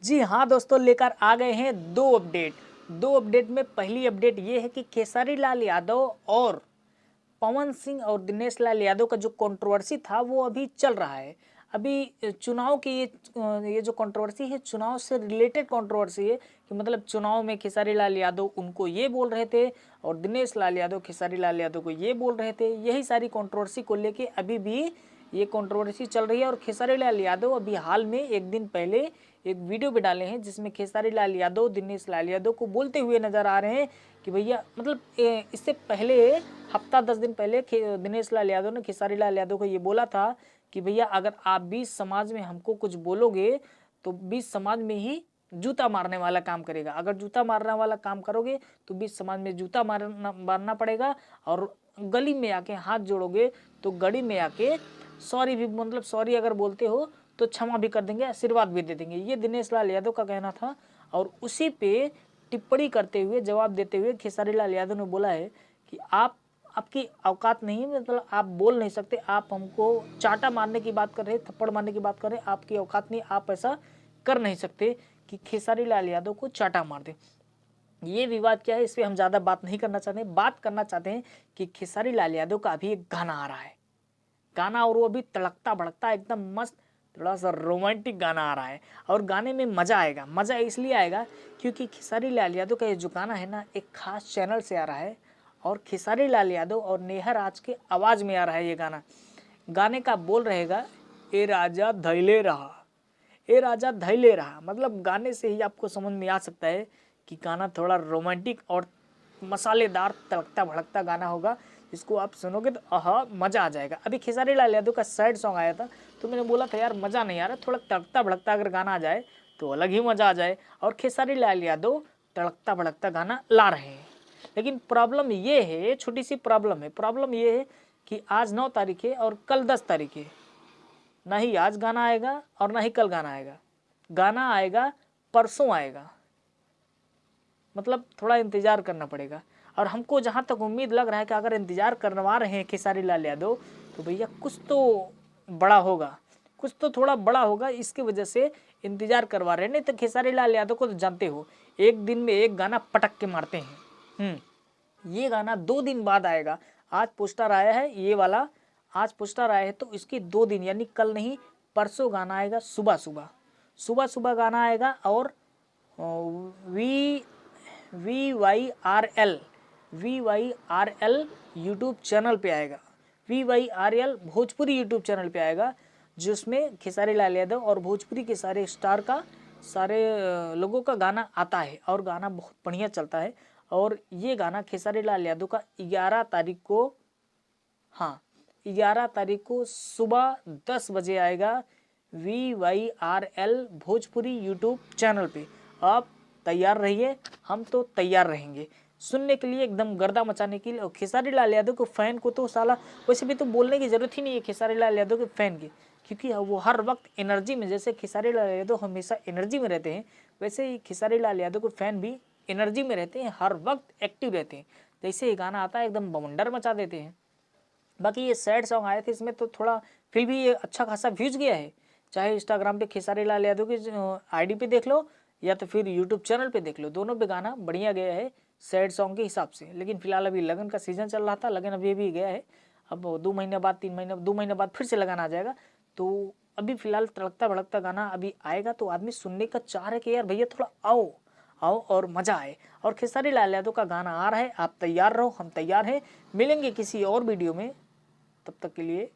जी हाँ दोस्तों, लेकर आ गए हैं दो अपडेट में पहली अपडेट ये है कि खेसारी लाल यादव और पवन सिंह और दिनेश लाल यादव का जो कंट्रोवर्सी था वो अभी चल रहा है। अभी चुनाव की ये जो कंट्रोवर्सी है चुनाव से रिलेटेड कंट्रोवर्सी है कि मतलब चुनाव में खेसारी लाल यादव उनको ये बोल रहे थे और दिनेश लाल यादव खेसारी लाल यादव को ये बोल रहे थे। यही सारी कंट्रोवर्सी को लेके अभी भी ये कंट्रोवर्सी चल रही है और खेसारी लाल यादव अभी हाल में एक दिन पहले एक वीडियो भी डाले हैं जिसमें खेसारी लाल यादव दिनेश लाल यादव को बोलते हुए नजर आ रहे हैं कि भैया मतलब इससे पहले हफ्ता 10 दिन पहले दिनेश लाल यादव ने खेसारी लाल यादव को ये बोला था कि भैया अगर आप बीच समाज में हमको कुछ बोलोगे तो बीच समाज में ही जूता मारने वाला काम करेगा। अगर जूता मारने वाला काम करोगे तो बीच समाज में जूता मारना पड़ेगा और गली में आके हाथ जोड़ोगे तो गली में आके सॉरी भी मतलब सॉरी अगर बोलते हो तो क्षमा भी कर देंगे, आशीर्वाद भी दे देंगे। ये दिनेश लाल यादव का कहना था और उसी पे टिप्पणी करते हुए जवाब देते हुए खेसारी लाल यादव ने बोला है कि आपकी औकात नहीं, मतलब आप बोल नहीं सकते, आप हमको चाटा मारने की बात कर रहे, थप्पड़ मारने की बात कर रहे, आपकी औकात नहीं, आप ऐसा कर नहीं सकते कि खेसारी लाल यादव को चाटा मार दे। ये विवाद क्या है इस पर हम ज़्यादा बात नहीं करना चाहते, बात करना चाहते हैं कि खेसारी लाल यादव का अभी एक गाना आ रहा है, गाना और वो अभी तड़कता भड़कता एकदम मस्त थोड़ा सा रोमांटिक गाना आ रहा है और गाने में मज़ा आएगा। मज़ा इसलिए आएगा क्योंकि खेसारी लाल यादव का ये जो गाना है ना एक खास चैनल से आ रहा है और खेसारी लाल यादव और नेहा राज के आवाज़ में आ रहा है ये गाना। गाने का बोल रहेगा ए राजा धैले रहा, ए राजा धैले रहा। मतलब गाने से ही आपको समझ में आ सकता है कि गाना थोड़ा रोमांटिक और मसालेदार तड़कता भड़कता गाना होगा जिसको आप सुनोगे तो आहा मज़ा आ जाएगा। अभी खेसारी लाल यादव का सैड सॉन्ग आया था तो मैंने बोला था यार मज़ा नहीं आ रहा, थोड़ा तड़कता भड़कता अगर गाना आ जाए तो अलग ही मज़ा आ जाए और खेसारी लाल यादव तड़कता भड़कता गाना ला रहे हैं। लेकिन प्रॉब्लम ये है, छोटी सी प्रॉब्लम ये है कि आज 9 तारीख है और कल 10 तारीख है। ना ही आज गाना आएगा और ना ही कल गाना आएगा, गाना आएगा परसों आएगा। मतलब थोड़ा इंतज़ार करना पड़ेगा और हमको जहाँ तक उम्मीद लग रहा है कि अगर इंतज़ार करवा रहे हैं खेसारी लाल यादव तो भैया कुछ तो बड़ा होगा, कुछ तो थोड़ा बड़ा होगा, इसकी वजह से इंतज़ार करवा रहे हैं। नहीं तो खेसारी लाल यादव को तो जानते हो एक दिन में एक गाना पटक के मारते हैं। ये गाना 2 दिन बाद आएगा। आज पोस्टर आया है ये वाला, आज पोस्टर आया है तो इसकी 2 दिन यानी कल नहीं परसों गाना आएगा। सुबह गाना आएगा और VYRL यूट्यूब चैनल पे आएगा। VYRL भोजपुरी यूट्यूब चैनल पे आएगा जिसमें खेसारी लाल यादव और भोजपुरी के सारे स्टार का सारे लोगों का गाना आता है और गाना बहुत बढ़िया चलता है। और ये गाना खेसारी लाल यादव का 11 तारीख को, हाँ 11 तारीख को सुबह 10 बजे आएगा VYRL भोजपुरी यूट्यूब चैनल पे। आप तैयार रहिए, हम तो तैयार रहेंगे सुनने के लिए, एकदम गर्दा मचाने के लिए। और खेसारी लाल यादव को फैन को तो साला वैसे भी तो बोलने की ज़रूरत ही नहीं है खेसारी लाल यादव के फैन की, क्योंकि वो हर वक्त एनर्जी में, जैसे खेसारी लाल यादव हमेशा एनर्जी में रहते हैं वैसे ही खेसारी लाल यादव के फैन भी एनर्जी में रहते हैं, हर वक्त एक्टिव रहते हैं। जैसे ही गाना आता है एकदम बवंडर मचा देते हैं। बाकी ये सैड सॉन्ग आए थे इसमें तो थोड़ा फिर भी ये अच्छा खासा व्यूज गया है, चाहे इंस्टाग्राम पे खेसारी लाल यादव की आईडी पे देख लो या तो फिर यूट्यूब चैनल पे देख लो, दोनों पे गाना बढ़िया गया है सैड सॉन्ग के हिसाब से। लेकिन फिलहाल अभी लगन का सीजन चल रहा था, लगन अभी भी गया है, अब 2 महीने बाद 2 महीने बाद फिर से लगन आ जाएगा। तो अभी फिलहाल तड़कता भड़कता गाना अभी आएगा तो आदमी सुनने का चाह रहा है कि यार भैया थोड़ा आओ आओ और मज़ा आए। और खेसारी लाल यादव का गाना आ रहा है, आप तैयार रहो, हम तैयार हैं। मिलेंगे किसी और वीडियो में, तब तक के लिए